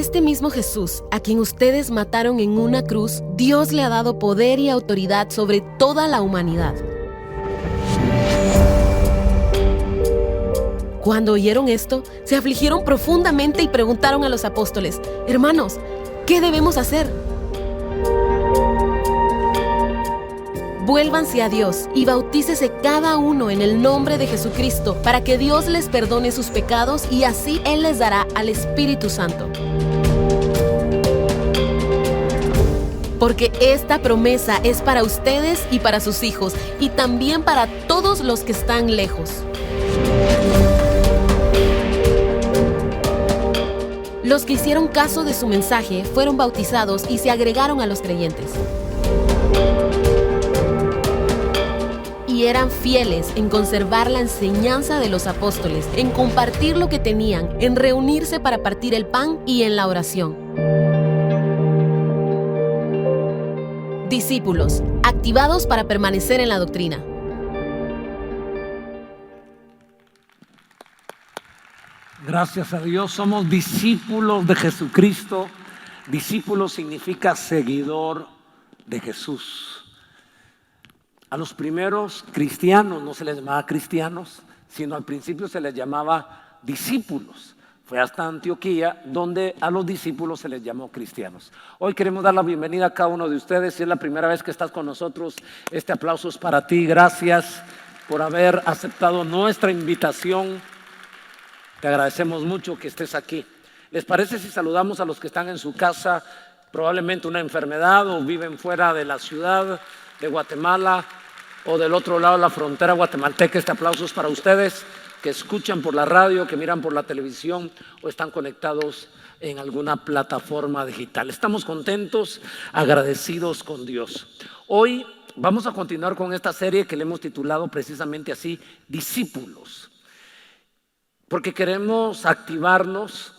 este mismo Jesús, a quien ustedes mataron en una cruz, Dios le ha dado poder y autoridad sobre toda la humanidad. Cuando oyeron esto, se afligieron profundamente y preguntaron a los apóstoles: Hermanos, ¿qué debemos hacer? Vuélvanse a Dios y bautícese cada uno en el nombre de Jesucristo para que Dios les perdone sus pecados y así Él les dará al Espíritu Santo. Porque esta promesa es para ustedes y para sus hijos y también para todos los que están lejos. Los que hicieron caso de su mensaje fueron bautizados y se agregaron a los creyentes. Y eran fieles en conservar la enseñanza de los apóstoles, en compartir lo que tenían, en reunirse para partir el pan y en la oración. Discípulos, activados para permanecer en la doctrina. Gracias a Dios, somos discípulos de Jesucristo. Discípulo significa seguidor de Jesús. A los primeros cristianos no se les llamaba cristianos, sino al principio se les llamaba discípulos. Fue hasta Antioquía donde a los discípulos se les llamó cristianos. Hoy queremos dar la bienvenida a cada uno de ustedes. Si es la primera vez que estás con nosotros, este aplauso es para ti. Gracias por haber aceptado nuestra invitación. Te agradecemos mucho que estés aquí. ¿Les parece si saludamos a los que están en su casa, probablemente una enfermedad o viven fuera de la ciudad de Guatemala o del otro lado de la frontera guatemalteca? Este aplauso es para ustedes que escuchan por la radio, que miran por la televisión o están conectados en alguna plataforma digital. Estamos contentos, agradecidos con Dios. Hoy vamos a continuar con esta serie que le hemos titulado precisamente así, Discípulos, porque queremos activarnos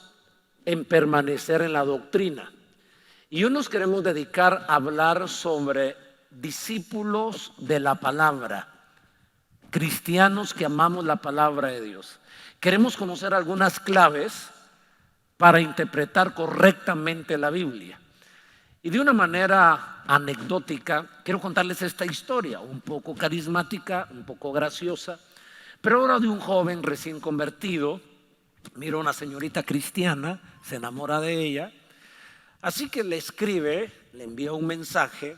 en permanecer en la doctrina. Y hoy nos queremos dedicar a hablar sobre discípulos de la palabra, cristianos que amamos la palabra de Dios. Queremos conocer algunas claves para interpretar correctamente la Biblia. Y de una manera anecdótica, quiero contarles esta historia, un poco carismática, un poco graciosa, pero ahora de un joven recién convertido. Mira a una señorita cristiana, se enamora de ella, así que le escribe, le envía un mensaje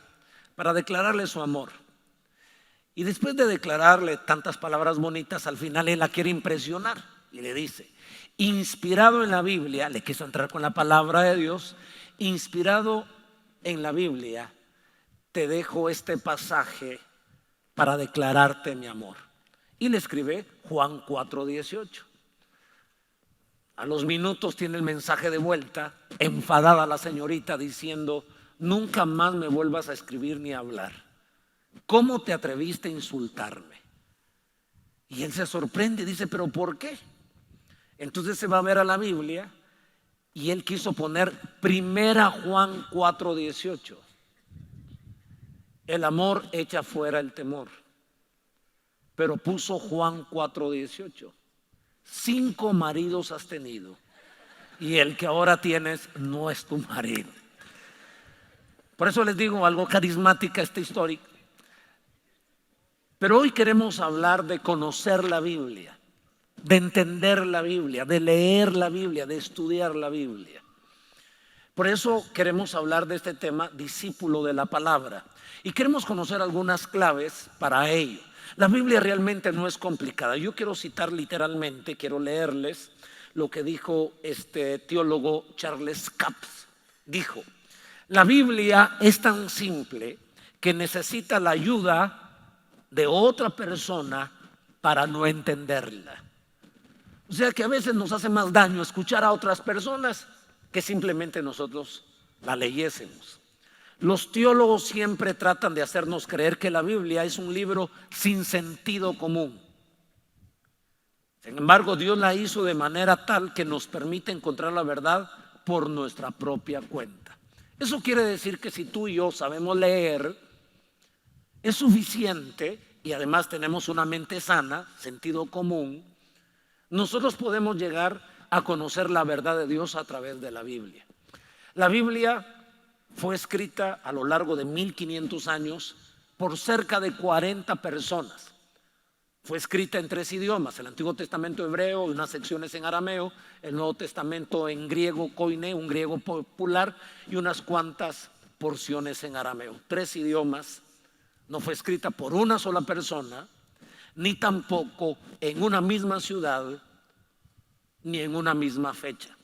para declararle su amor. Y después de declararle tantas palabras bonitas, al final él la quiere impresionar y le dice: inspirado en la Biblia, le quiso entrar con la palabra de Dios, inspirado en la Biblia, te dejo este pasaje para declararte mi amor. Y le escribe Juan 4:18. A los minutos tiene el mensaje de vuelta, enfadada la señorita diciendo: nunca más me vuelvas a escribir ni a hablar. ¿Cómo te atreviste a insultarme? Y él se sorprende y dice: ¿pero por qué? Entonces se va a ver a la Biblia y él quiso poner 1 Juan 4:18. El amor echa fuera el temor. Pero puso Juan 4:18. 5 maridos has tenido y el que ahora tienes no es tu marido. Por eso les digo, algo carismática esta historia. Pero hoy queremos hablar de conocer la Biblia, de entender la Biblia, de leer la Biblia, de estudiar la Biblia. Por eso queremos hablar de este tema, discípulo de la palabra. Y queremos conocer algunas claves para ello. La Biblia realmente no es complicada. Yo quiero citar literalmente, quiero leerles lo que dijo este teólogo Charles Capps. Dijo: la Biblia es tan simple que necesita la ayuda de otra persona para no entenderla. O sea que a veces nos hace más daño escuchar a otras personas que simplemente nosotros la leyésemos. Los teólogos siempre tratan de hacernos creer que la Biblia es un libro sin sentido común. Sin embargo, Dios la hizo de manera tal que nos permite encontrar la verdad por nuestra propia cuenta. Eso quiere decir que si tú y yo sabemos leer, es suficiente, y además tenemos una mente sana, sentido común, nosotros podemos llegar a conocer la verdad de Dios a través de la Biblia. La Biblia fue escrita a lo largo de 1500 años por cerca de 40 personas. Fue escrita en 3 idiomas: el Antiguo Testamento hebreo, unas secciones en arameo, el Nuevo Testamento en griego koiné, un griego popular, y unas cuantas porciones en arameo. 3 idiomas. No fue escrita por una sola persona, ni tampoco en una misma ciudad, ni en una misma fecha.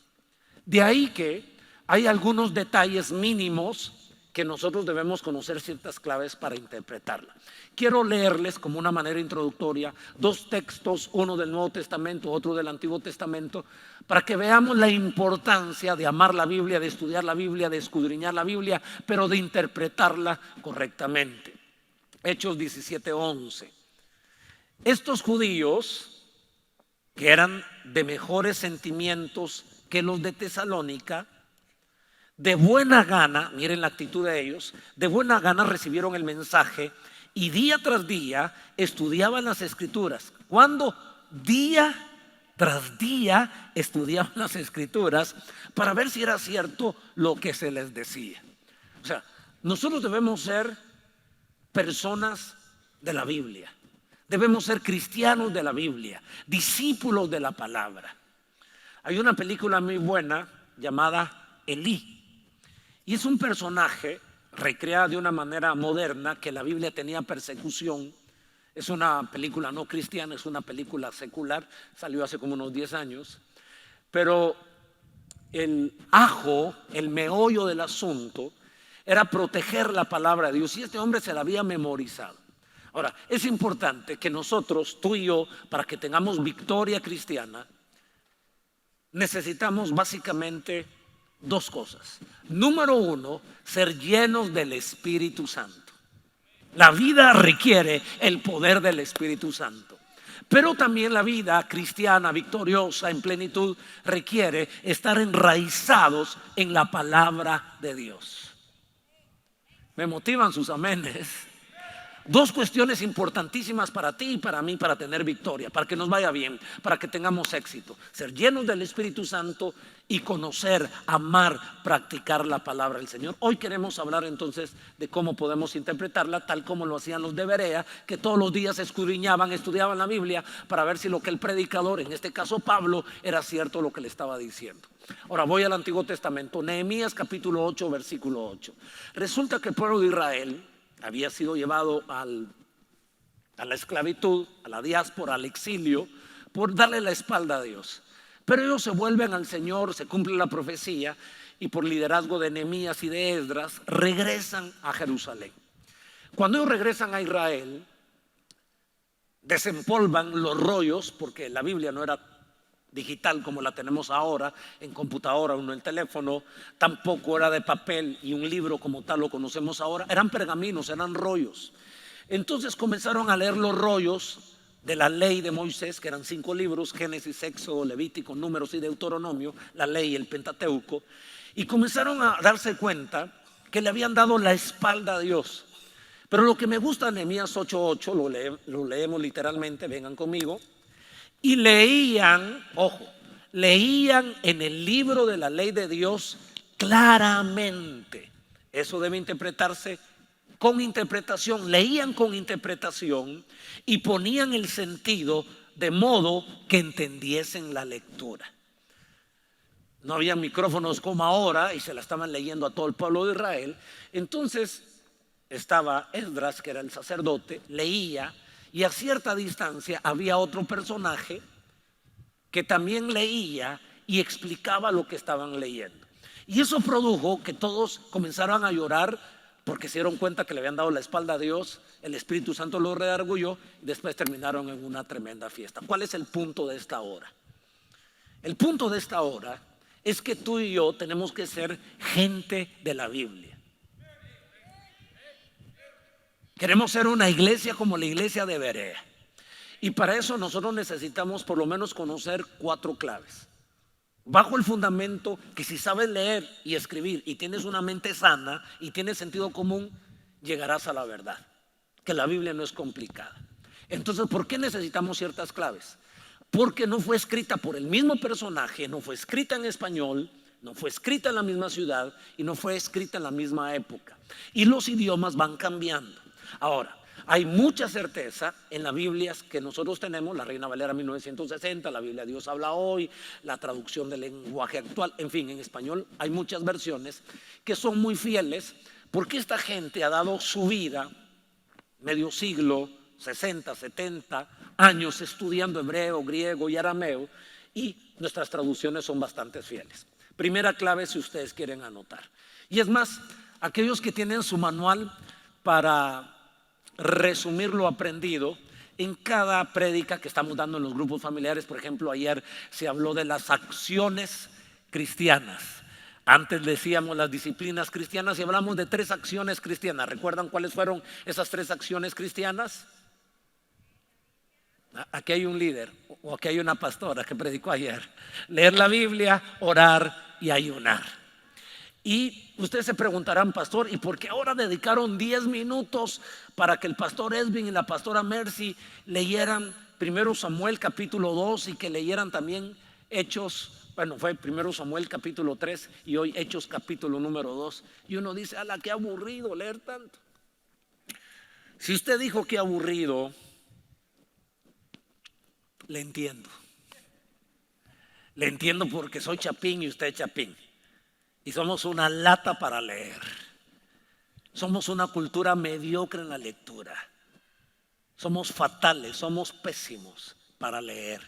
De ahí que hay algunos detalles mínimos que nosotros debemos conocer, ciertas claves para interpretarla. Quiero leerles como una manera introductoria 2 textos, uno del Nuevo Testamento, otro del Antiguo Testamento, para que veamos la importancia de amar la Biblia, de estudiar la Biblia, de escudriñar la Biblia, pero de interpretarla correctamente. Hechos 17:11. Estos judíos, que eran de mejores sentimientos que los de Tesalónica, de buena gana, miren la actitud de ellos, de buena gana recibieron el mensaje y día tras día estudiaban las Escrituras. ¿Cuándo? Día tras día estudiaban las Escrituras para ver si era cierto lo que se les decía. O sea, nosotros debemos ser personas de la Biblia, debemos ser cristianos de la Biblia, discípulos de la palabra. Hay una película muy buena llamada Elí, y es un personaje recreado de una manera moderna que la Biblia tenía persecución. Es una película no cristiana, es una película secular, salió hace como unos 10 años, pero el ajo, el meollo del asunto era proteger la palabra de Dios, y este hombre se la había memorizado. Ahora, es importante que nosotros, tú y yo, para que tengamos victoria cristiana, necesitamos básicamente 2 cosas. Número 1, ser llenos del Espíritu Santo. La vida requiere el poder del Espíritu Santo, pero también la vida cristiana victoriosa en plenitud requiere estar enraizados en la palabra de Dios. Me motivan sus amenes. 2 cuestiones importantísimas para ti y para mí, para tener victoria, para que nos vaya bien, para que tengamos éxito: ser llenos del Espíritu Santo y conocer, amar, practicar la palabra del Señor. Hoy queremos hablar entonces de cómo podemos interpretarla, tal como lo hacían los de Berea, que todos los días escudriñaban, estudiaban la Biblia para ver si lo que el predicador, en este caso Pablo, era cierto lo que le estaba diciendo. Ahora voy al Antiguo Testamento, Nehemías capítulo 8, versículo 8. Resulta que el pueblo de Israel había sido llevado a la esclavitud, a la diáspora, al exilio, por darle la espalda a Dios. Pero ellos se vuelven al Señor, se cumple la profecía, y por liderazgo de Nehemías y de Esdras regresan a Jerusalén. Cuando ellos regresan a Israel, desempolvan los rollos, porque la Biblia no era digital como la tenemos ahora, en computadora o en el teléfono, tampoco era de papel y un libro como tal lo conocemos ahora, eran pergaminos, eran rollos. Entonces comenzaron a leer los rollos de la ley de Moisés, que eran 5 libros: Génesis, Éxodo, Levítico, Números y Deuteronomio, la ley y el Pentateuco, y comenzaron a darse cuenta que le habían dado la espalda a Dios. Pero lo que me gusta de Nehemías 8:8, lo leemos literalmente, vengan conmigo. Y leían, ojo, leían en el libro de la ley de Dios claramente. Eso debe interpretarse con interpretación. Leían con interpretación y ponían el sentido de modo que entendiesen la lectura. No había micrófonos como ahora y se la estaban leyendo a todo el pueblo de Israel. Entonces estaba Esdras, que era el sacerdote, leía, y a cierta distancia había otro personaje que también leía y explicaba lo que estaban leyendo. Y eso produjo que todos comenzaron a llorar, porque se dieron cuenta que le habían dado la espalda a Dios. El Espíritu Santo los redarguyó y después terminaron en una tremenda fiesta. ¿Cuál es el punto de esta hora? El punto de esta hora es que tú y yo tenemos que ser gente de la Biblia. Queremos ser una iglesia como la iglesia de Berea, y para eso nosotros necesitamos por lo menos conocer 4 claves, bajo el fundamento que si sabes leer y escribir y tienes una mente sana y tienes sentido común, llegarás a la verdad, que la Biblia no es complicada. Entonces, ¿por qué necesitamos ciertas claves? Porque no fue escrita por el mismo personaje, no fue escrita en español, no fue escrita en la misma ciudad y no fue escrita en la misma época. Y los idiomas van cambiando. Ahora, hay mucha certeza en las Biblias que nosotros tenemos, la Reina Valera 1960, la Biblia Dios habla hoy, la traducción del lenguaje actual, en fin, en español hay muchas versiones que son muy fieles, porque esta gente ha dado su vida, medio siglo, 60, 70 años estudiando hebreo, griego y arameo, y nuestras traducciones son bastante fieles. Primera clave si ustedes quieren anotar. Y es más, aquellos que tienen su manual para resumir lo aprendido, en cada prédica que estamos dando en los grupos familiares, por ejemplo, ayer se habló de las acciones cristianas. Antes decíamos las disciplinas cristianas y hablamos de 3 acciones cristianas. ¿Recuerdan cuáles fueron esas 3 acciones cristianas? Aquí hay un líder o aquí hay una pastora que predicó ayer. Leer la Biblia, orar y ayunar. Y ustedes se preguntarán, pastor, ¿y por qué ahora dedicaron 10 minutos para que el pastor Edwin y la pastora Mercy leyeran 1 Samuel capítulo 2 y que leyeran también Hechos? Bueno, fue 1 Samuel capítulo 3 y hoy Hechos capítulo número 2. Y uno dice, ¡ala, qué aburrido leer tanto! Si usted dijo que aburrido, le entiendo. Le entiendo porque soy chapín y usted es chapín. Y somos una lata para leer. Somos una cultura mediocre en la lectura. Somos fatales, somos pésimos para leer.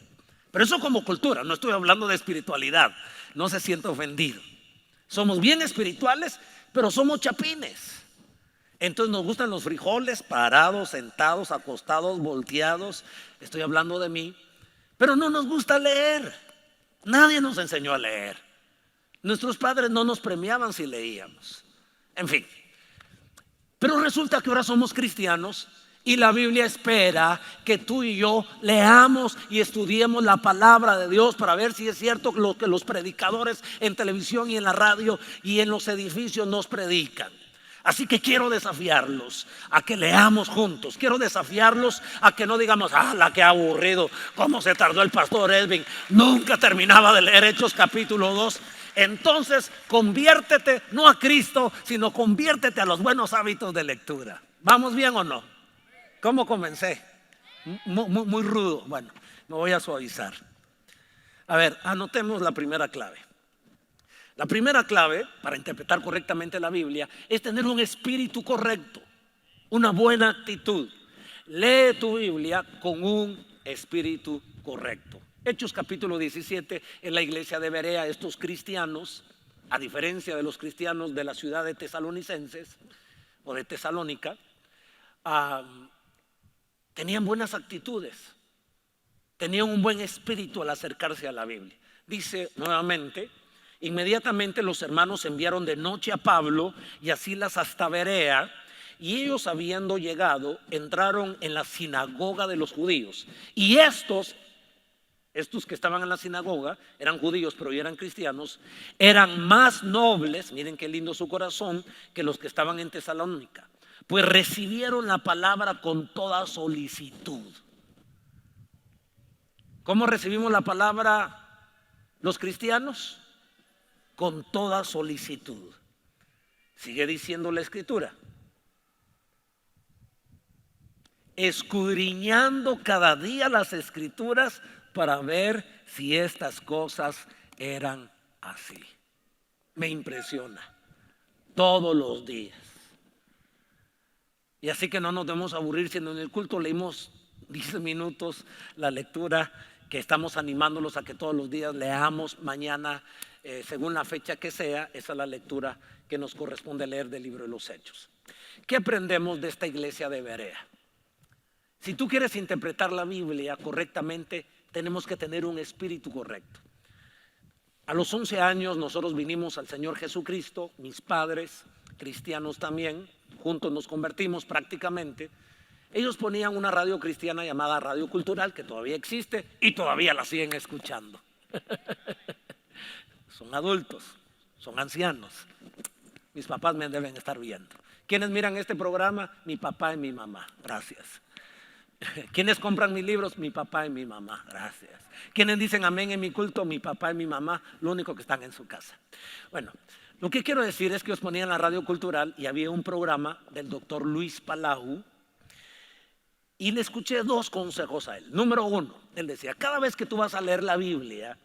Pero eso como cultura, no estoy hablando de espiritualidad. No se sienta ofendido. Somos bien espirituales, pero somos chapines. Entonces nos gustan los frijoles parados, sentados, acostados, volteados. Estoy hablando de mí. Pero no nos gusta leer. Nadie nos enseñó a leer. Nuestros padres no nos premiaban si leíamos. En fin. Pero resulta que ahora somos cristianos y la Biblia espera que tú y yo leamos y estudiemos la palabra de Dios para ver si es cierto lo que los predicadores en televisión y en la radio y en los edificios nos predican. Así que quiero desafiarlos a que leamos juntos. Quiero desafiarlos a que no digamos, ¡la qué aburrido! ¿Cómo se tardó el pastor Edwin? Nunca terminaba de leer Hechos capítulo 2. Entonces conviértete no a Cristo, sino conviértete a los buenos hábitos de lectura. ¿Vamos bien o no? ¿Cómo comencé? Muy rudo. Bueno, me voy a suavizar. A ver, anotemos la primera clave. La primera clave para interpretar correctamente la Biblia es tener un espíritu correcto, una buena actitud. Lee tu Biblia con un espíritu correcto. Hechos capítulo 17, en la iglesia de Berea, estos cristianos, a diferencia de los cristianos de la ciudad de Tesalonicenses o de Tesalónica, tenían buenas actitudes, tenían un buen espíritu al acercarse a la Biblia. Dice nuevamente, inmediatamente los hermanos enviaron de noche a Pablo y a Silas hasta Berea, y ellos habiendo llegado entraron en la sinagoga de los judíos. Y estos que estaban en la sinagoga eran judíos pero ya eran cristianos, eran más nobles, miren qué lindo su corazón, que los que estaban en Tesalónica, pues recibieron la palabra con toda solicitud. ¿Cómo recibimos la palabra los cristianos? Con toda solicitud. Sigue diciendo la escritura, escudriñando cada día las escrituras para ver si estas cosas eran así. Me impresiona. Todos los días. Y así que no nos debemos aburrir, sino en el culto leímos 10 minutos la lectura que estamos animándolos a que todos los días leamos. Mañana, según la fecha que sea, esa es la lectura que nos corresponde leer del libro de los Hechos. ¿Qué aprendemos de esta iglesia de Berea? Si tú quieres interpretar la Biblia correctamente, tenemos que tener un espíritu correcto. A los 11 años nosotros vinimos al Señor Jesucristo, mis padres, cristianos también, juntos nos convertimos prácticamente. Ellos ponían una radio cristiana llamada Radio Cultural, que todavía existe y todavía la siguen escuchando. Son adultos, son ancianos. Mis papás me deben estar viendo. ¿Quiénes miran este programa? Mi papá y mi mamá. Gracias. ¿Quiénes compran mis libros? Mi papá y mi mamá, gracias. ¿Quiénes dicen amén en mi culto? Mi papá y mi mamá, lo único que están en su casa. Bueno, lo que quiero decir es que os ponía en la radio cultural y había un programa del doctor Luis Palau y le escuché 2 consejos a él. Número 1, él decía, cada vez que tú vas a leer la Biblia,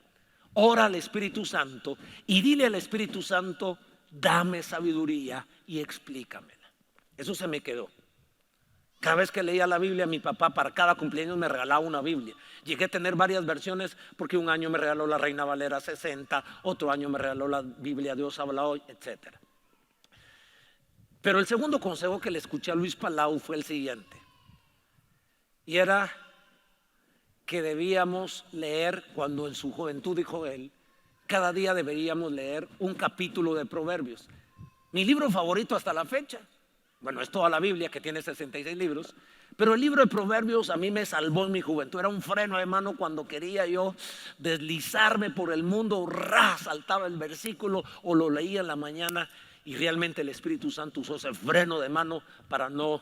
ora al Espíritu Santo y dile al Espíritu Santo, dame sabiduría y explícamela. Eso se me quedó. Cada vez que leía la Biblia, mi papá para cada cumpleaños me regalaba una Biblia. Llegué a tener varias versiones porque un año me regaló la Reina Valera 60, otro año me regaló la Biblia Dios habla hoy, etc. Pero el segundo consejo que le escuché a Luis Palau fue el siguiente. Y era que debíamos leer, cuando en su juventud dijo él, cada día deberíamos leer un capítulo de Proverbios. Mi libro favorito hasta la fecha. Bueno, es toda la Biblia que tiene 66 libros, pero el libro de Proverbios a mí me salvó en mi juventud. Era un freno de mano cuando quería yo deslizarme por el mundo, saltaba el versículo o lo leía en la mañana y realmente el Espíritu Santo usó ese freno de mano para no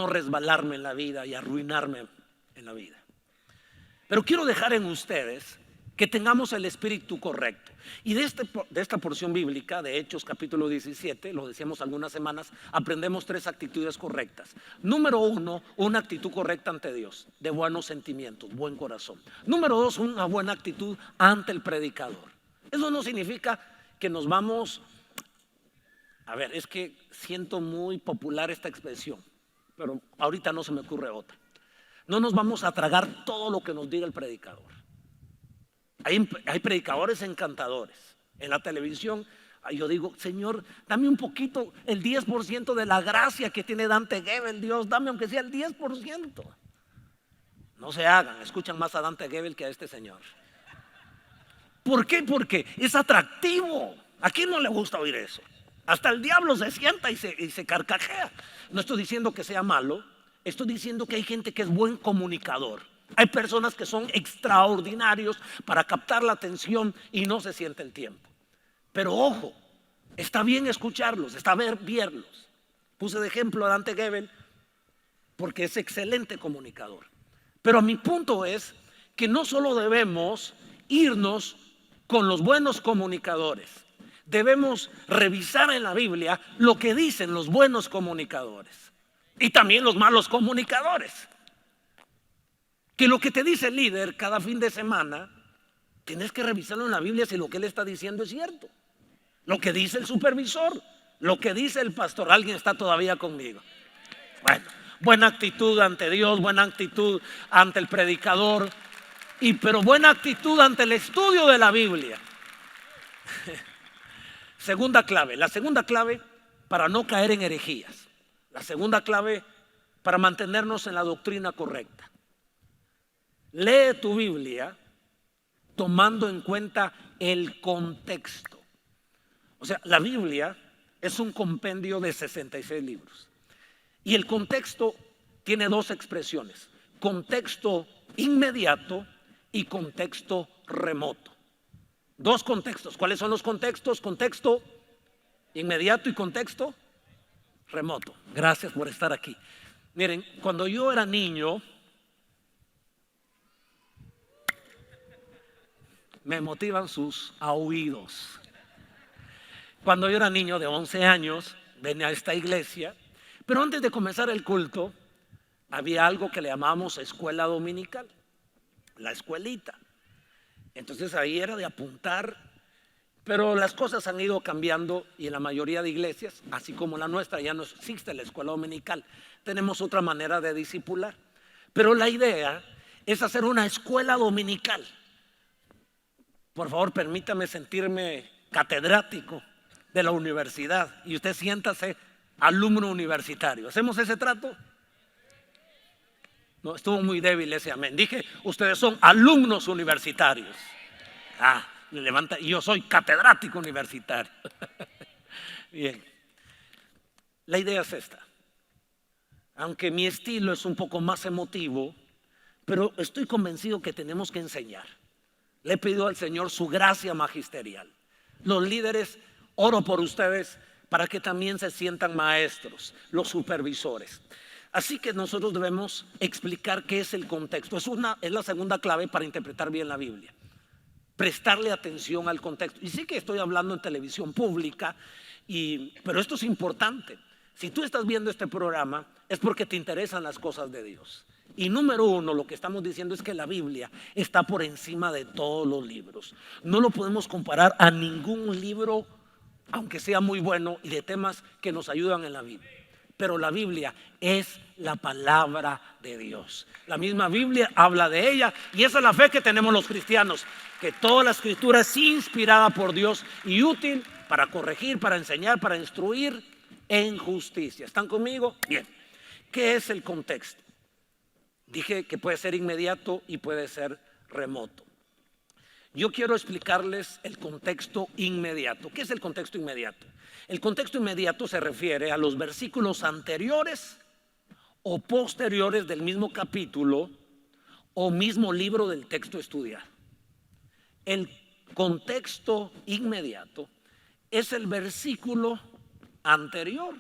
resbalarme en la vida y arruinarme en la vida. Pero quiero dejar en ustedes que tengamos el espíritu correcto. Y de esta porción bíblica, de Hechos capítulo 17, lo decíamos algunas semanas, aprendemos 3 actitudes correctas. Número 1, una actitud correcta ante Dios, de buenos sentimientos, buen corazón. Número 2, una buena actitud ante el predicador. Eso no significa que nos vamos, es que siento muy popular esta expresión, pero ahorita no se me ocurre otra. No nos vamos a tragar todo lo que nos diga el predicador. Hay predicadores encantadores. En la televisión yo digo, Señor, dame un poquito, el 10% de la gracia que tiene Dante Gebel. Dios, dame aunque sea el 10%. No se hagan, escuchan más a Dante Gebel que a este señor. ¿Por qué? Porque es atractivo. ¿A quién no le gusta oír eso? Hasta el diablo se sienta y se carcajea. No estoy diciendo que sea malo, estoy diciendo que hay gente que es buen comunicador. Hay personas que son extraordinarios para captar la atención y no se siente el tiempo. Pero ojo, está bien escucharlos, está bien verlos. Puse de ejemplo a Dante Gebel porque es excelente comunicador. Pero mi punto es que no solo debemos irnos con los buenos comunicadores, debemos revisar en la Biblia lo que dicen los buenos comunicadores y también los malos comunicadores. Que lo que te dice el líder cada fin de semana, tienes que revisarlo en la Biblia si lo que él está diciendo es cierto. Lo que dice el supervisor, lo que dice el pastor. ¿Alguien está todavía conmigo? Bueno, buena actitud ante Dios, buena actitud ante el predicador, pero buena actitud ante el estudio de la Biblia. Segunda clave, la segunda clave para no caer en herejías. La segunda clave para mantenernos en la doctrina correcta. Lee tu Biblia tomando en cuenta el contexto. O sea, la Biblia es un compendio de 66 libros. Y el contexto tiene 2 expresiones: contexto inmediato y contexto remoto. 2 contextos. ¿Cuáles son los contextos? Contexto inmediato y contexto remoto. Gracias por estar aquí. Miren, cuando yo era niño, me motivan sus aullidos. Cuando yo era niño de 11 años, venía a esta iglesia, pero antes de comenzar el culto, había algo que le llamamos escuela dominical, la escuelita. Entonces ahí era de apuntar, pero las cosas han ido cambiando y en la mayoría de iglesias, así como la nuestra, ya no existe la escuela dominical. Tenemos otra manera de discipular, pero la idea es hacer una escuela dominical. Por favor, permítame sentirme catedrático de la universidad y usted siéntase alumno universitario. ¿Hacemos ese trato? No, estuvo muy débil ese amén. Dije, ustedes son alumnos universitarios. Levanta, y yo soy catedrático universitario. Bien. La idea es esta. Aunque mi estilo es un poco más emotivo, pero estoy convencido que tenemos que enseñar. Le pido al Señor su gracia magisterial. Los líderes, oro por ustedes para que también se sientan maestros, los supervisores. Así que nosotros debemos explicar qué es el contexto. Es la segunda clave para interpretar bien la Biblia. Prestarle atención al contexto. Y sí que estoy hablando en televisión pública, pero esto es importante. Si tú estás viendo este programa es porque te interesan las cosas de Dios. Y número uno, lo que estamos diciendo es que la Biblia está por encima de todos los libros. No lo podemos comparar a ningún libro, aunque sea muy bueno y de temas que nos ayudan en la Biblia. Pero la Biblia es la palabra de Dios. La misma Biblia habla de ella y esa es la fe que tenemos los cristianos, que toda la escritura es inspirada por Dios y útil para corregir, para enseñar, para instruir en justicia. ¿Están conmigo? Bien. ¿Qué es el contexto? Dije que puede ser inmediato y puede ser remoto. Yo quiero explicarles el contexto inmediato. ¿Qué es el contexto inmediato? El contexto inmediato se refiere a los versículos anteriores o posteriores del mismo capítulo o mismo libro del texto estudiado. El contexto inmediato es el versículo anterior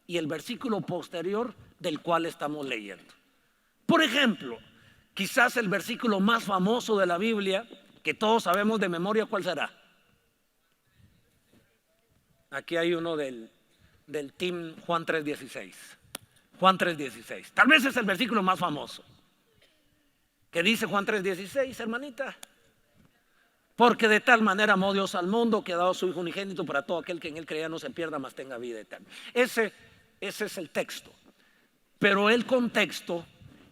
y el versículo posterior del cual estamos leyendo. Por ejemplo, quizás el versículo más famoso de la Biblia, que todos sabemos de memoria, ¿cuál será? Aquí hay uno del team Juan 3:16. Juan 3:16. Tal vez es el versículo más famoso. ¿Qué dice Juan 3:16, hermanita? Porque de tal manera amó Dios al mundo que ha dado a su Hijo unigénito para todo aquel que en él crea no se pierda, mas tenga vida eterna. Ese es el texto. Pero el contexto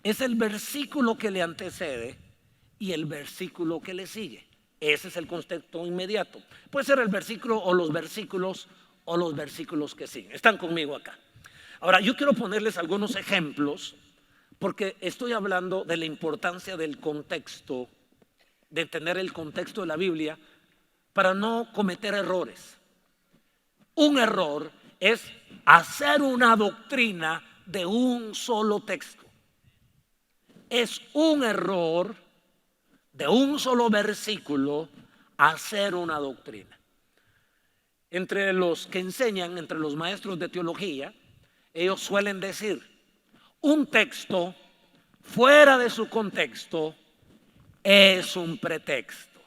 es el versículo que le antecede y el versículo que le sigue. Ese es el contexto inmediato. Puede ser el versículo o los versículos que siguen. Están conmigo acá. Ahora, yo quiero ponerles algunos ejemplos porque estoy hablando de la importancia del contexto, de entender el contexto de la Biblia para no cometer errores. Un error es hacer una doctrina de un solo texto. Es un error de un solo versículo hacer una doctrina. Entre los que enseñan, entre los maestros de teología, ellos suelen decir, un texto fuera de su contexto es un pretexto.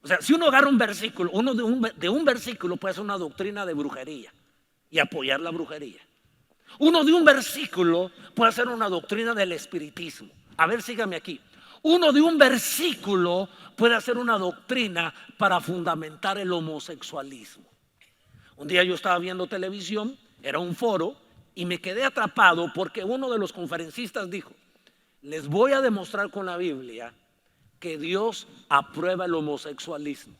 O sea, si uno agarra un versículo, uno de un versículo puede hacer una doctrina de brujería y apoyar la brujería. Uno de un versículo puede hacer una doctrina del espiritismo. A ver, sígame aquí. Uno de un versículo puede hacer una doctrina para fundamentar el homosexualismo. Un día yo estaba viendo televisión, era un foro, y me quedé atrapado porque uno de los conferencistas dijo, les voy a demostrar con la Biblia que Dios aprueba el homosexualismo.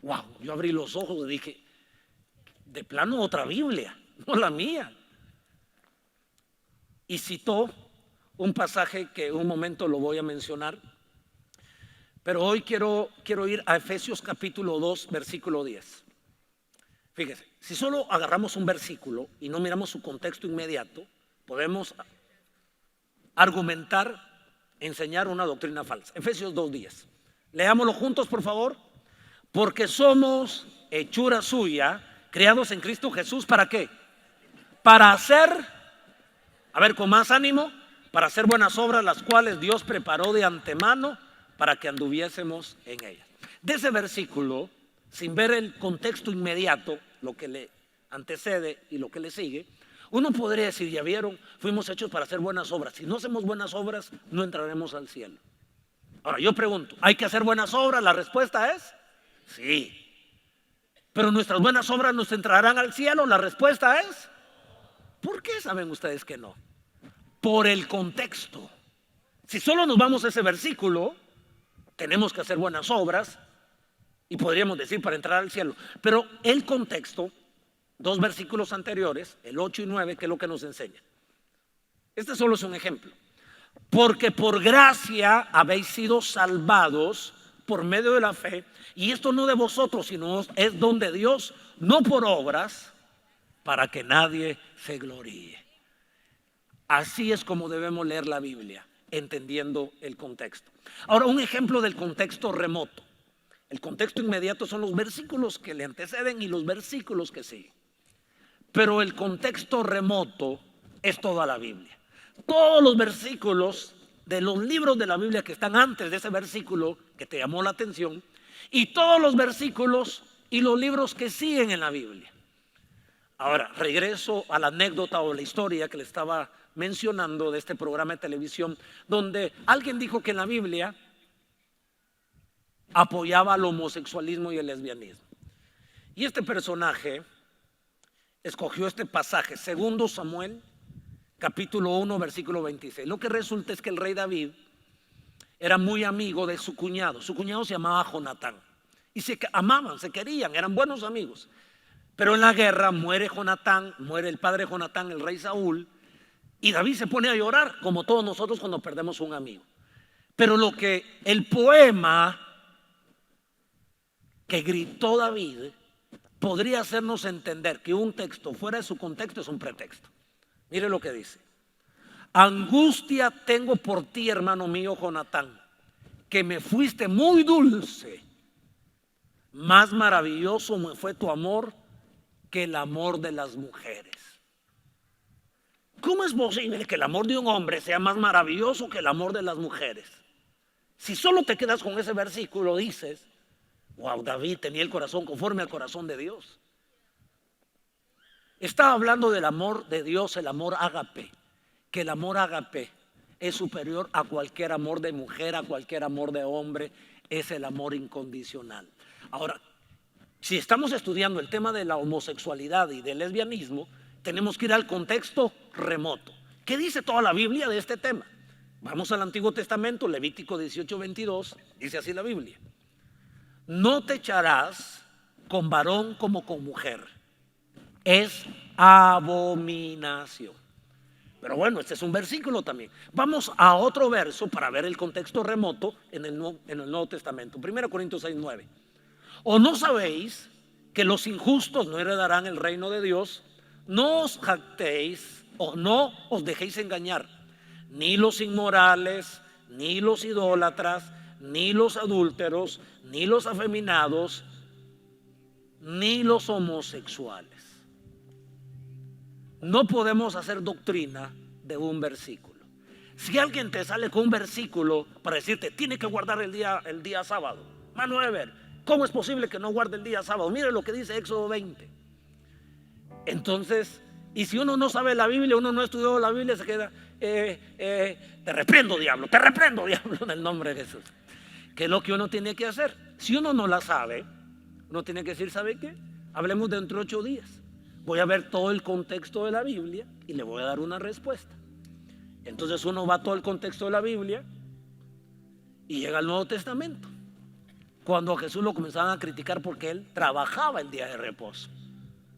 Wow, yo abrí los ojos y dije, de plano otra Biblia, no la mía. Y citó un pasaje que en un momento lo voy a mencionar, pero hoy quiero ir a Efesios capítulo 2, versículo 10. Fíjese, si solo agarramos un versículo y no miramos su contexto inmediato, podemos argumentar, enseñar una doctrina falsa. Efesios 2:10. Leámoslo juntos, por favor. Porque somos hechura suya, creados en Cristo Jesús, ¿para qué? Para hacer, a ver, con más ánimo, para hacer buenas obras, las cuales Dios preparó de antemano para que anduviésemos en ellas. De ese versículo, sin ver el contexto inmediato, lo que le antecede y lo que le sigue, uno podría decir, ya vieron, fuimos hechos para hacer buenas obras. Si no hacemos buenas obras, no entraremos al cielo. Ahora yo pregunto, ¿hay que hacer buenas obras? La respuesta es sí. Pero nuestras buenas obras nos entrarán al cielo. La respuesta es, ¿por qué saben ustedes que no? Por el contexto. Si solo nos vamos a ese versículo, tenemos que hacer buenas obras y podríamos decir para entrar al cielo. Pero el contexto, dos versículos anteriores, el 8 y 9, ¿qué es lo que nos enseña? Este solo es un ejemplo. Porque por gracia habéis sido salvados por medio de la fe, y esto no de vosotros, sino es don de Dios, no por obras, para que nadie se gloríe. Así es como debemos leer la Biblia, entendiendo el contexto. Ahora, un ejemplo del contexto remoto. El contexto inmediato son los versículos que le anteceden y los versículos que siguen. Pero el contexto remoto es toda la Biblia. Todos los versículos de los libros de la Biblia que están antes de ese versículo que te llamó la atención, y todos los versículos y los libros que siguen en la Biblia. Ahora, regreso a la anécdota o la historia que le estaba mencionando de este programa de televisión, donde alguien dijo que en la Biblia apoyaba el homosexualismo y el lesbianismo. Y este personaje escogió este pasaje, 2 Samuel, capítulo 1, versículo 26. Lo que resulta es que el rey David era muy amigo de su cuñado. Su cuñado se llamaba Jonatán. Y se amaban, se querían, eran buenos amigos. Pero en la guerra muere Jonatán, muere el padre de Jonatán, el rey Saúl, y David se pone a llorar, como todos nosotros cuando perdemos un amigo. Pero lo que el poema que gritó David podría hacernos entender que un texto fuera de su contexto es un pretexto. Mire lo que dice: angustia tengo por ti, hermano mío Jonatán, que me fuiste muy dulce, más maravilloso me fue tu amor que el amor de las mujeres. ¿Cómo es posible que el amor de un hombre sea más maravilloso que el amor de las mujeres? Si solo te quedas con ese versículo, dices: wow, David tenía el corazón conforme al corazón de Dios. Estaba hablando del amor de Dios, el amor ágape, que el amor ágape es superior a cualquier amor de mujer, a cualquier amor de hombre, es el amor incondicional. Ahora, si estamos estudiando el tema de la homosexualidad y del lesbianismo, tenemos que ir al contexto remoto. ¿Qué dice toda la Biblia de este tema? Vamos al Antiguo Testamento, Levítico 18:22, dice así la Biblia: no te echarás con varón como con mujer, es abominación. Pero bueno, este es un versículo también. Vamos a otro verso para ver el contexto remoto en el Nuevo Testamento. 1 Corintios 6:9. ¿O no sabéis que los injustos no heredarán el reino de Dios? No os jactéis o no os dejéis engañar, ni los inmorales, ni los idólatras, ni los adúlteros, ni los afeminados, ni los homosexuales. No podemos hacer doctrina de un versículo. Si alguien te sale con un versículo para decirte tiene que guardar el día sábado, Manuel, ¿cómo es posible que no guarde el día sábado? Mire lo que dice Éxodo 20. Entonces, y si uno no sabe la Biblia, uno no ha estudiado la Biblia, se queda te reprendo diablo en el nombre de Jesús. ¿Qué es lo que uno tiene que hacer? Si uno no la sabe, uno tiene que decir: ¿sabe qué? Hablemos dentro de 8 días. Voy a ver todo el contexto de la Biblia y le voy a dar una respuesta. Entonces uno va a todo el contexto de la Biblia y llega al Nuevo Testamento, cuando a Jesús lo comenzaban a criticar porque él trabajaba el día de reposo.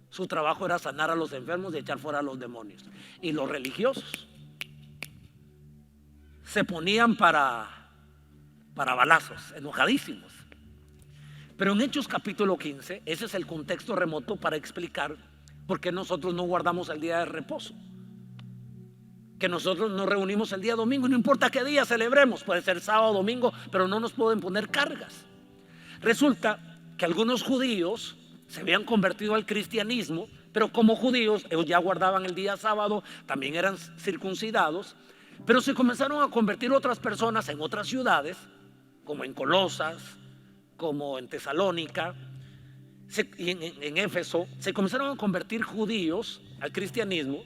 Su trabajo era sanar a los enfermos y echar fuera a los demonios. Y los religiosos se ponían para balazos, enojadísimos. Pero en Hechos capítulo 15, ese es el contexto remoto para explicar por qué nosotros no guardamos el día de reposo. Que nosotros nos reunimos el día domingo, no importa qué día celebremos, puede ser sábado o domingo, pero no nos pueden poner cargas. Resulta que algunos judíos se habían convertido al cristianismo, pero como judíos ellos ya guardaban el día sábado, también eran circuncidados, pero se comenzaron a convertir otras personas en otras ciudades, como en Colosas, como en Tesalónica, y en Éfeso. Se comenzaron a convertir judíos al cristianismo,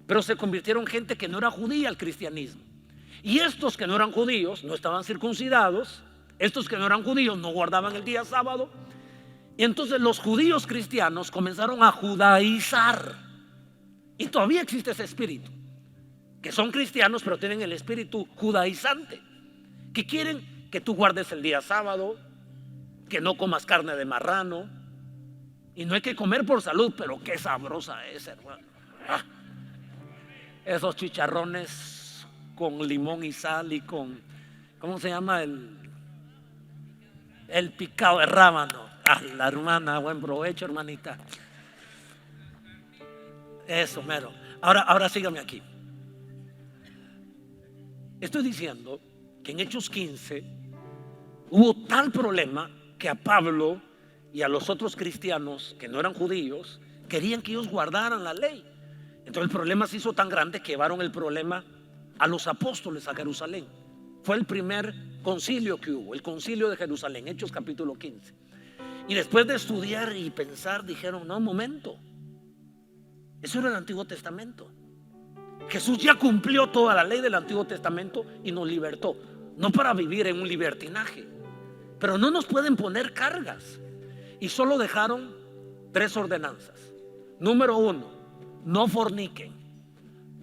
pero se convirtieron gente que no era judía al cristianismo. Y estos que no eran judíos no estaban circuncidados, estos que no eran judíos no guardaban el día sábado. Y entonces los judíos cristianos comenzaron a judaizar. Y todavía existe ese espíritu, que son cristianos pero tienen el espíritu judaizante, que quieren que tú guardes el día sábado, que no comas carne de marrano. Y no hay que comer por salud, pero qué sabrosa es, hermano. Esos chicharrones con limón y sal y con, ¿cómo se llama? El picado de rábano. La hermana, buen provecho, hermanita. Eso, mero. Ahora sígame aquí. Estoy diciendo que en Hechos 15 hubo tal problema que a Pablo y a los otros cristianos que no eran judíos querían que ellos guardaran la ley. Entonces el problema se hizo tan grande que llevaron el problema a los apóstoles a Jerusalén. Fue el primer concilio que hubo, el concilio de Jerusalén, Hechos capítulo 15. Y después de estudiar y pensar dijeron, no, un momento, eso era el Antiguo Testamento. Jesús ya cumplió toda la ley del Antiguo Testamento y nos libertó, no para vivir en un libertinaje, pero no nos pueden poner cargas. Y solo dejaron 3 ordenanzas. Número 1, no forniquen.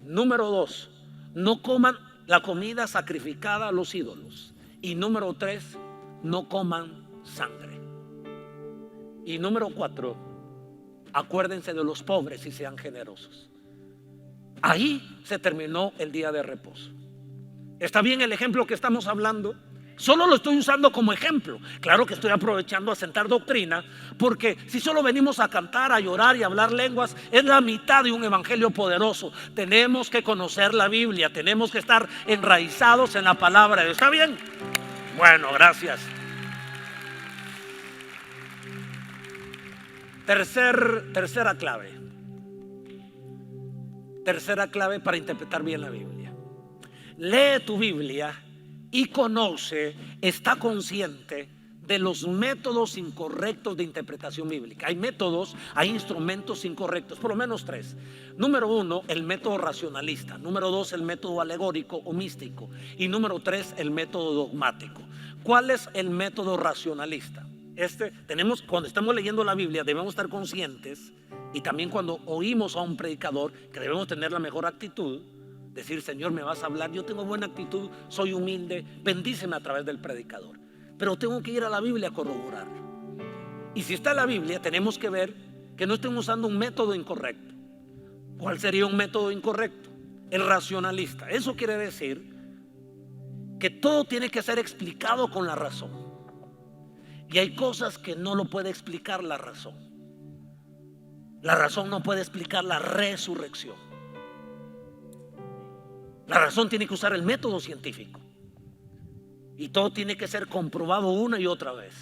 Número 2, no coman la comida sacrificada a los ídolos. Y número 3, no coman sangre. Y número 4, acuérdense de los pobres y sean generosos. Ahí se terminó el día de reposo. ¿Está bien el ejemplo que estamos hablando? Solo lo estoy usando como ejemplo. Claro que estoy aprovechando a sentar doctrina, porque si solo venimos a cantar, a llorar y a hablar lenguas, es la mitad de un evangelio poderoso. Tenemos que conocer la Biblia, tenemos que estar enraizados en la palabra de Dios. ¿Está bien? Bueno, gracias. Tercera clave. Tercera clave para interpretar bien la Biblia. Lee tu Biblia y conoce, está consciente de los métodos incorrectos de interpretación bíblica. Hay métodos, hay instrumentos incorrectos, por lo menos 3. Número 1, el método racionalista. Número 2, el método alegórico o místico. Y número 3, el método dogmático. ¿Cuál es el método racionalista? Cuando estamos leyendo la Biblia debemos estar conscientes, y también cuando oímos a un predicador, que debemos tener la mejor actitud. Decir, Señor, me vas a hablar, yo tengo buena actitud, soy humilde, bendíceme a través del predicador. Pero tengo que ir a la Biblia a corroborar. Y si está en la Biblia, tenemos que ver que no estemos usando un método incorrecto. ¿Cuál sería un método incorrecto? El racionalista. Eso quiere decir que todo tiene que ser explicado con la razón. Y hay cosas que no lo puede explicar la razón. La razón no puede explicar la resurrección. La razón tiene que usar el método científico. Y todo tiene que ser comprobado una y otra vez.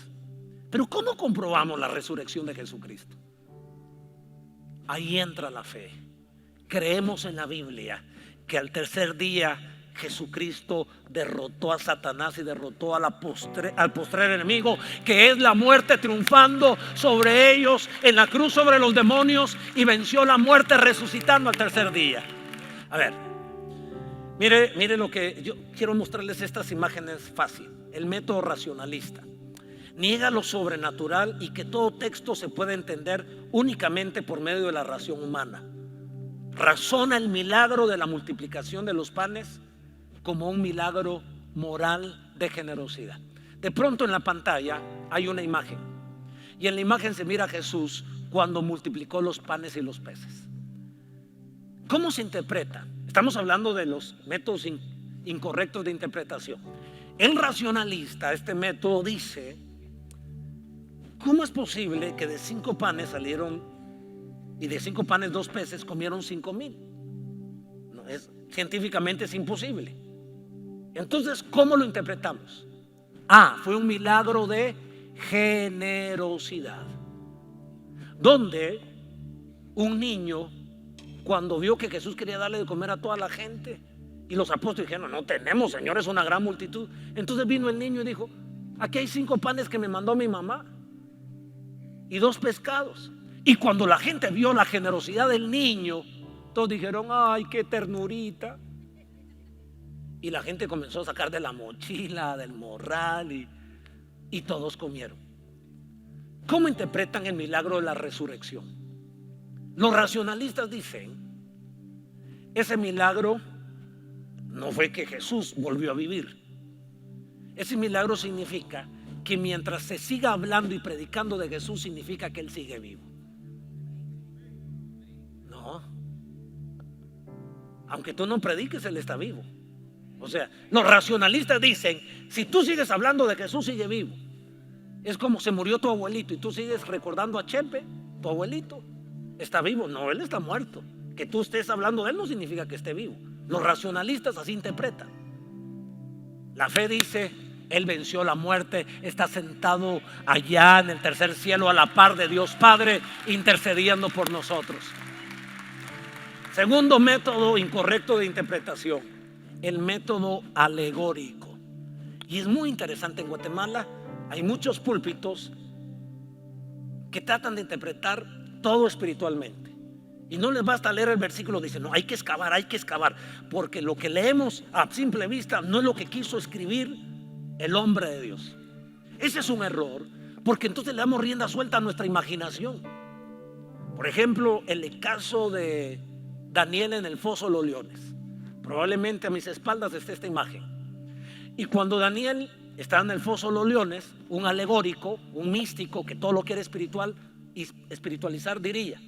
Pero ¿cómo comprobamos la resurrección de Jesucristo? Ahí entra la fe. Creemos en la Biblia que al tercer día Jesucristo derrotó a Satanás y derrotó al postrer enemigo, que es la muerte, triunfando sobre ellos en la cruz, sobre los demonios, y venció la muerte resucitando al tercer día. A ver, mire lo que yo quiero mostrarles, estas imágenes fácil. El método racionalista niega lo sobrenatural y que todo texto se puede entender únicamente por medio de la razón humana. Razona el milagro de la multiplicación de los panes como un milagro moral de generosidad. De pronto en la pantalla hay una imagen, y en la imagen se mira a Jesús cuando multiplicó los panes y los peces. ¿Cómo se interpreta? Estamos hablando de los métodos incorrectos de interpretación. El racionalista, este método dice, ¿cómo es posible que de 5 panes salieron, y de 5 panes 2 peces comieron 5,000? No, científicamente es imposible. Entonces, ¿cómo lo interpretamos? Fue un milagro de generosidad, donde un niño, cuando vio que Jesús quería darle de comer a toda la gente, y los apóstoles dijeron, no tenemos, Señor, es una gran multitud. Entonces vino el niño y dijo, aquí hay 5 panes que me mandó mi mamá y 2 pescados. Y cuando la gente vio la generosidad del niño, todos dijeron, ay, qué ternurita. Y la gente comenzó a sacar de la mochila, del morral, y todos comieron. ¿Cómo interpretan el milagro de la resurrección? Los racionalistas dicen, ese milagro no fue que Jesús volvió a vivir. Ese milagro significa que mientras se siga hablando y predicando de Jesús, significa que Él sigue vivo. No. Aunque tú no prediques, Él está vivo. O sea, los racionalistas dicen, si tú sigues hablando de Jesús, sigue vivo. Es como se murió tu abuelito y tú sigues recordando a Chepe, tu abuelito. ¿Está vivo? No, él está muerto. Que tú estés hablando de él no significa que esté vivo. Los racionalistas así interpretan. La fe dice, él venció la muerte, está sentado allá en el tercer cielo a la par de Dios Padre, intercediendo por nosotros. Segundo método incorrecto de interpretación, el método alegórico. Y es muy interesante, en Guatemala hay muchos púlpitos que tratan de interpretar todo espiritualmente. Y no les basta leer el versículo, dicen, no, hay que excavar, porque lo que leemos a simple vista no es lo que quiso escribir el hombre de Dios. Ese es un error, porque entonces le damos rienda suelta a nuestra imaginación. Por ejemplo, el caso de Daniel en el foso de los leones. Probablemente a mis espaldas esté esta imagen. Y cuando Daniel está en el foso de los leones, un alegórico, un místico que todo lo quiere espiritual y espiritualizar diría,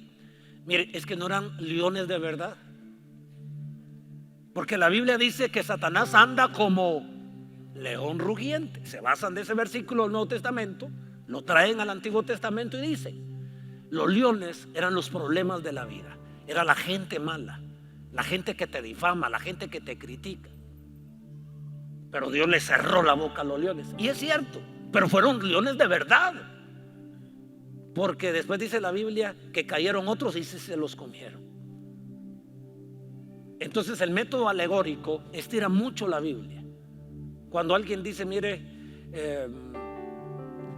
mire, es que no eran leones de verdad, porque la Biblia dice que Satanás anda como león rugiente. Se basan de ese versículo del Nuevo Testamento, lo traen al Antiguo Testamento y dicen, los leones eran los problemas de la vida, era la gente mala, la gente que te difama, la gente que te critica. Pero Dios le cerró la boca a los leones. Y es cierto, pero fueron leones de verdad, porque después dice la Biblia que cayeron otros y se los comieron. Entonces el método alegórico estira mucho la Biblia. Cuando alguien dice, mire,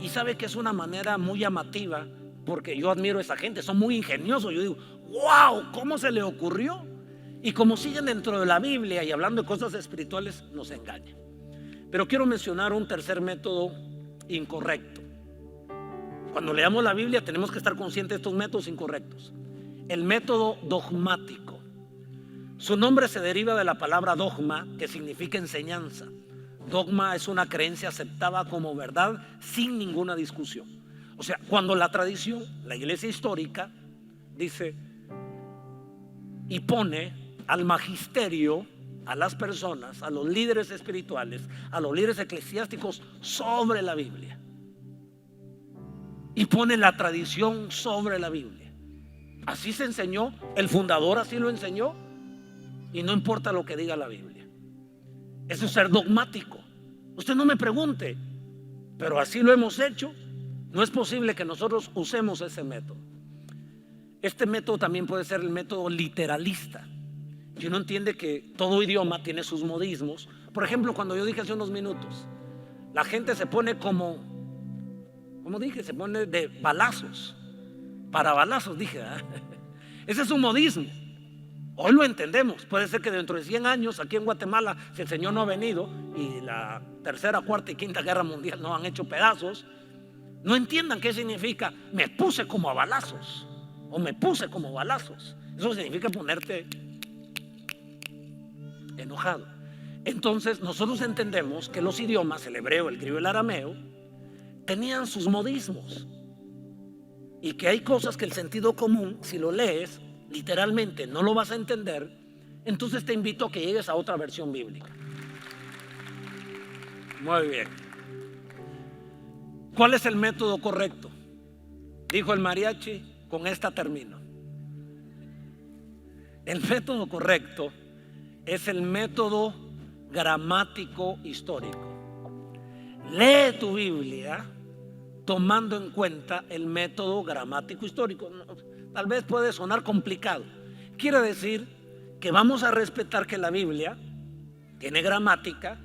y sabe que es una manera muy llamativa, porque yo admiro a esa gente, son muy ingeniosos. Yo digo, wow, ¿cómo se le ocurrió? Y como siguen dentro de la Biblia y hablando de cosas espirituales, nos engañan. Pero quiero mencionar un tercer método incorrecto. Cuando leamos la Biblia tenemos que estar conscientes de estos métodos incorrectos. El método dogmático. Su nombre se deriva de la palabra dogma, que significa enseñanza. Dogma es una creencia aceptada como verdad sin ninguna discusión. O sea, cuando la tradición, la iglesia histórica, dice y pone al magisterio, a las personas, a los líderes espirituales, a los líderes eclesiásticos sobre la Biblia, y pone la tradición sobre la Biblia. Así se enseñó, el fundador así lo enseñó, y no importa lo que diga la Biblia. Eso es ser dogmático. Usted no me pregunte, pero así lo hemos hecho. No es posible que nosotros usemos ese método. Este método también puede ser el método literalista, que uno entiende que todo idioma tiene sus modismos. Por ejemplo, cuando yo dije hace unos minutos, la gente se pone como dije, se pone de balazos, para balazos, dije, ¿eh? Ese es un modismo. Hoy lo entendemos. Puede ser que dentro de 100 años aquí en Guatemala, si el Señor no ha venido y la tercera, cuarta y quinta guerra mundial no han hecho pedazos, no entiendan qué significa me puse como a balazos o me puse como balazos. Eso significa ponerte enojado. Entonces nosotros entendemos que los idiomas, el hebreo, el griego y el arameo, tenían sus modismos, y que hay cosas que el sentido común, si lo lees literalmente, no lo vas a entender. Entonces te invito a que llegues a otra versión bíblica. Muy bien. ¿Cuál es el método correcto? Dijo el mariachi, con esta termino. El método correcto es el método gramático histórico. Lee tu Biblia tomando en cuenta el método gramático histórico. Tal vez puede sonar complicado. Quiere decir que vamos a respetar que la Biblia tiene gramática,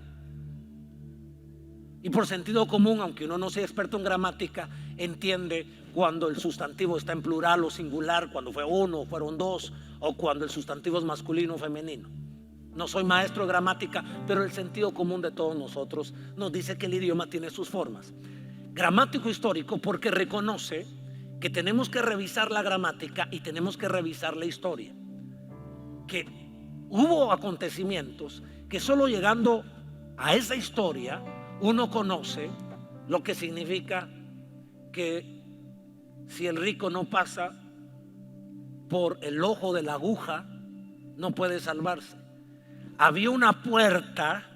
y por sentido común, aunque uno no sea experto en gramática, entiende cuando el sustantivo está en plural o singular, cuando fue uno o fueron dos, o cuando el sustantivo es masculino o femenino. No soy maestro de gramática, pero el sentido común de todos nosotros nos dice que el idioma tiene sus formas. Gramático histórico porque reconoce que tenemos que revisar la gramática y tenemos que revisar la historia. Que hubo acontecimientos que solo llegando a esa historia uno conoce lo que significa que si el rico no pasa por el ojo de la aguja, no puede salvarse. Había una puerta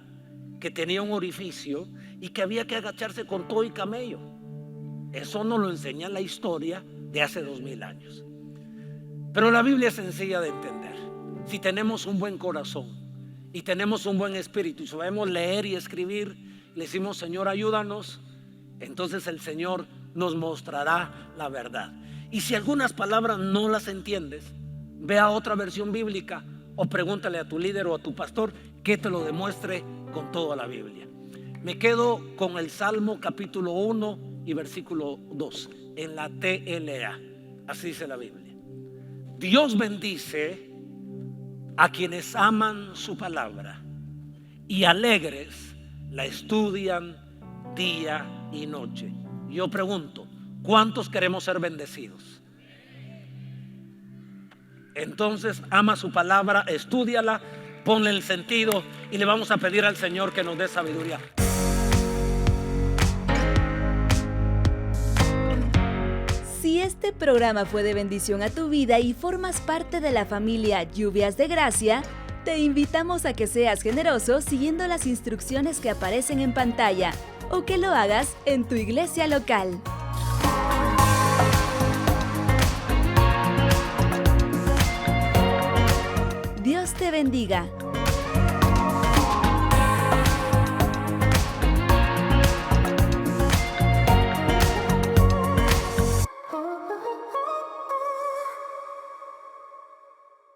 que tenía un orificio y que había que agacharse con todo y camello. Eso nos lo enseña la historia de hace 2000 años. Pero la Biblia es sencilla de entender. Si tenemos un buen corazón y tenemos un buen espíritu y sabemos leer y escribir, le decimos, Señor, ayúdanos, entonces el Señor nos mostrará la verdad. Y si algunas palabras no las entiendes, Ve a otra versión bíblica o pregúntale a tu líder o a tu pastor que te lo demuestre con toda la Biblia. Me quedo con el Salmo capítulo 1 y versículo 2 en la TLA. Así dice la Biblia: Dios bendice a quienes aman su palabra y alegres la estudian día y noche. Yo pregunto, ¿cuántos queremos ser bendecidos? Entonces ama su palabra, estúdiala, ponle el sentido y le vamos a pedir al Señor que nos dé sabiduría. Si este programa fue de bendición a tu vida y formas parte de la familia Lluvias de Gracia, te invitamos a que seas generoso siguiendo las instrucciones que aparecen en pantalla o que lo hagas en tu iglesia local. Dios te bendiga.